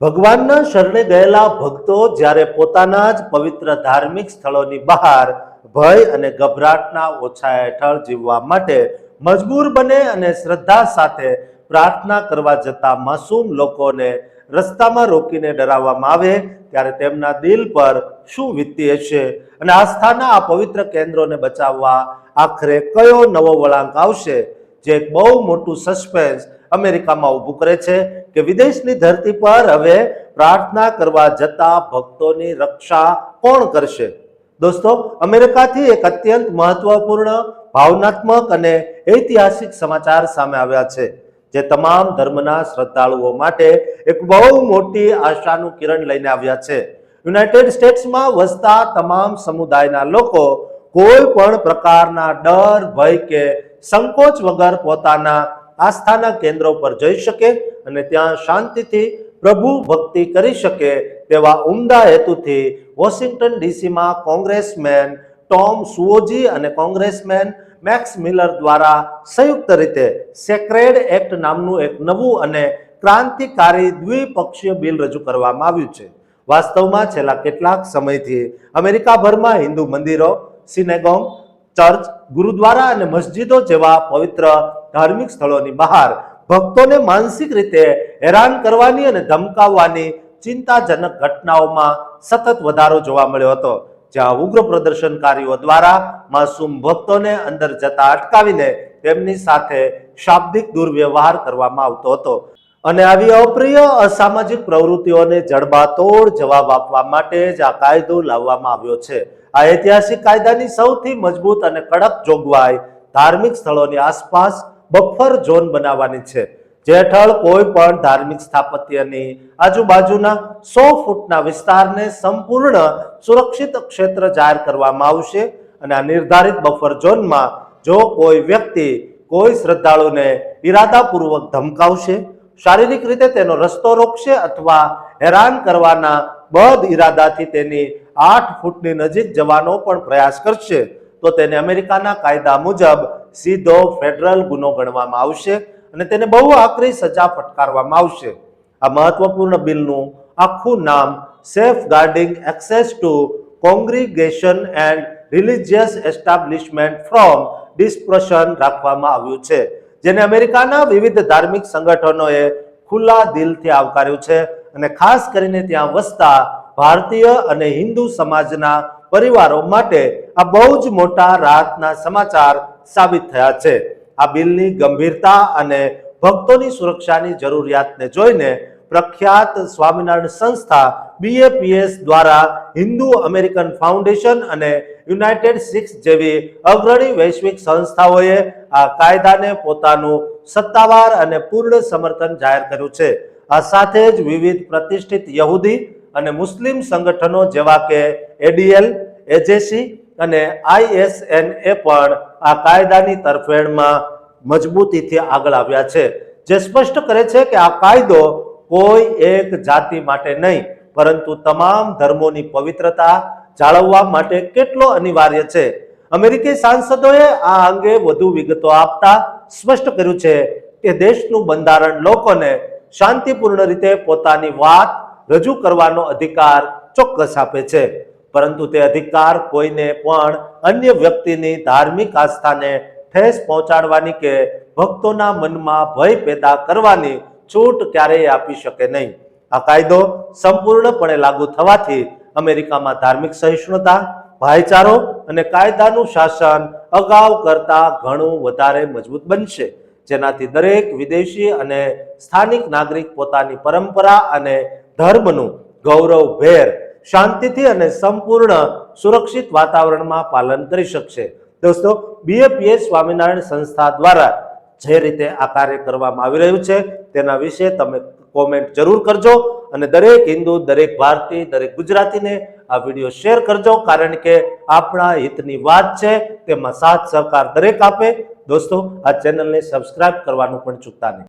ભગવાનના શરણે ગયેલા ભક્તો જ્યારે પોતાના જ પવિત્ર ધાર્મિક સ્થળોની બહાર ભય અને ગભરાટના ઓછા હેઠળ જીવવા માટે મજબૂર બને અને શ્રદ્ધા સાથે પ્રાર્થના કરવા જતા માસૂમ લોકોને રસ્તામાં રોકીને ડરાવવામાં આવે ત્યારે તેમના દિલ પર શું વીતતી હશે અને આસ્થાના આ પવિત્ર કેન્દ્રોને બચાવવા આખરે કયો નવો વળાંક આવશે, જે એક બહુ મોટું સસ્પેન્સ અમેરિકામાં ઊભું કરે છે કે વિદેશની ધરતી પર હવે પ્રાર્થના કરવા જતા ભક્તોની રક્ષા કોણ કરશે? દોસ્તો, અમેરિકાથી એક અત્યંત મહત્વપૂર્ણ, ભાવનાત્મક અને ઐતિહાસિક સમાચાર સામે આવ્યા છે, જે તમામ ધર્મના શ્રદ્ધાળુઓ માટે એક બહુ મોટી આશાનું કિરણ લઈને આવ્યા છે. યુનાઇટેડ સ્ટેટ્સમાં વસતા તમામ સમુદાયના લોકો કોઈ પણ પ્રકારના ડર, ભય કે સંકોચ વગર પોતાના આસ્થાના કેન્દ્રો પર જઈ શકે અને ત્યાં શાંતિથી પ્રભુ ભક્તિ કરી શકે તેવા ઉમદા હેતુથી વોશિંગ્ટન ડીસીમાં કોંગ્રેસમેન ટોમ સુઓજી અને કોંગ્રેસમેન મેક્સ મિલર દ્વારા સંયુક્ત રીતે સેક્રેડ એક્ટ નામનું એક નવું અને ક્રાંતિકારી દ્વિપક્ષીય બિલ રજૂ કરવામાં આવ્યું છે. વાસ્તવમાં છેલ્લા કેટલાક સમયથી અમેરિકાભરમાં હિન્દુ મંદિરો, સિનેગોગ, ચર્ચ, ગુરુદ્વારા અને મસ્જિદો જેવા પવિત્ર ધાર્મિક સ્થળોની બહાર ભક્તોને માનસિક રીતે હેરાન કરવાની અને ધમકાવવાની ચિંતાજનક ઘટનાઓમાં સતત વધારો જોવા મળ્યો હતો, જ્યાં ઉગ્ર પ્રદર્શનકારીઓ દ્વારા માસૂમ ભક્તોને અંદર જતા અટકાવીને તેમની સાથે શાબ્દિક દુર્વ્યવહાર કરવામાં આવતો હતો. અને આવી અપ્રિય અસામાજિક પ્રવૃત્તિઓને જડબાતોડ જવાબ આપવા માટે જ આ કાયદો લાવવામાં આવ્યો છે. આ ઐતિહાસિક કાયદાની સૌથી મજબૂત અને કડક જોગવાઈ ધાર્મિક સ્થળોની આસપાસ બફર ઝોન બનાવવાની છે, જે હેઠળ કોઈ પણ ધાર્મિક સ્થાપત્યની આજુબાજુના 100 ફૂટના વિસ્તારને સંપૂર્ણ સુરક્ષિત ક્ષેત્ર જાહેર કરવામાં આવશે. અને આ નિર્ધારિત બફર ઝોનમાં જો કોઈ વ્યક્તિ કોઈ શ્રદ્ધાળુને ઈરાદાપૂર્વક ધમકાવશે, શારીરિક રીતે તેનો રસ્તો રોકશે અથવા હેરાન કરવાના બદ ઈરાદાથી તેની 8 ફૂટની નજીક જવાનો પણ પ્રયાસ કરશે, તો તેને અમેરિકાના કાયદા મુજબ સીધો ફેડરલ ગુનો ગણવામાં આવશે અને તેને બહુ આકરી સજા ફટકારવામાં આવશે. આ મહત્વપૂર્ણ બિલનું આખું નામ safeguarding access to congregation and religious establishment from dispersion રાખવામાં આવ્યું છે, જેને અમેરિકાના વિવિધ ધાર્મિક સંગઠનોએ ખુલ્લા દિલથી આવકાર્યું છે અને ખાસ કરીને ત્યાં વસતા ભારતીય અને હિન્દુ સમાજના પરિવારો માટે આ બહુ જ મોટા રાહતના સમાચાર સાબિત થયા છે. આ બિલની ગંભીરતા અને ભક્તોની સુરક્ષાની જરૂરિયાતને જોઈને પ્રખ્યાત સ્વામિનારાયણ સંસ્થા BAPS દ્વારા હિન્દુ અમેરિકન ફાઉન્ડેશન અને યુનાઇટેડ સિખ્સ જેવી અગ્રણી વૈશ્વિક સંસ્થાઓએ આ કાયદાને પોતાનું સત્તાવાર અને પૂર્ણ સમર્થન જાહેર કર્યું છે. આ સાથે જ વિવિધ પ્રતિષ્ઠિત યહૂદી અને મુસ્લિમ સંગઠનો જેવા કે ADL, AJC અને ISNA પણ આ કાયદાની તરફેણમાં મજબૂતીથી આગળ આવ્યા છે, જે સ્પષ્ટ કરે છે કે આ કાયદો કોઈ એક જાતિ માટે નહીં, પરંતુ તમામ ધર્મોની પવિત્રતા જાળવવા માટે કેટલો અનિવાર્ય છે. અમેરિકી સાંસદોએ આ અંગે વધુ વિગતો આપતા સ્પષ્ટ કર્યું છે કે દેશનું બંધારણ લોકોને શાંતિપૂર્ણ રીતે પોતાની વાત રજૂ કરવાનો અધિકાર ચોક્કસ આપે છે, પરંતુ તે અધિકાર કોઈને પણ અન્ય વ્યક્તિની ધાર્મિક આસ્થાને ઠેસ પહોંચાડવાની કે ભક્તોના મનમાં ભય પેદા કરવાની છૂટ ક્યારેય આપી શકે નહીં. આ કાયદો સંપૂર્ણપણે લાગુ થવાથી અમેરિકામાં ધાર્મિક સહિષ્ણુતા, ભાઈચારો અને કાયદાનું શાસન અગાઉ કરતા ઘણું વધારે મજબૂત બનશે, જેનાથી દરેક વિદેશી અને સ્થાનિક નાગરિક પોતાની પરંપરા અને ધર્મનું ગૌરવભેર શાંતિથી અને સંપૂર્ણ સુરક્ષિત વાતાવરણમાં પાલન કરી શકશે. દોસ્તો, BAPS સ્વામિનારાયણ સંસ્થા દ્વારા જે રીતે આ કાર્ય કરવામાં આવી રહ્યું છે તેના વિશે તમે કોમેન્ટ જરૂર કરજો અને દરેક હિન્દુ, દરેક ભારતીય, દરેક ગુજરાતીને આ વિડીયો શેર કરજો, કારણ કે આપણા હિતની વાત છે, તેમાં સાથ સહકાર દરેક આપે. દોસ્તો, આ ચેનલને સબસ્ક્રાઇબ કરવાનું પણ ચૂકતા નહીં.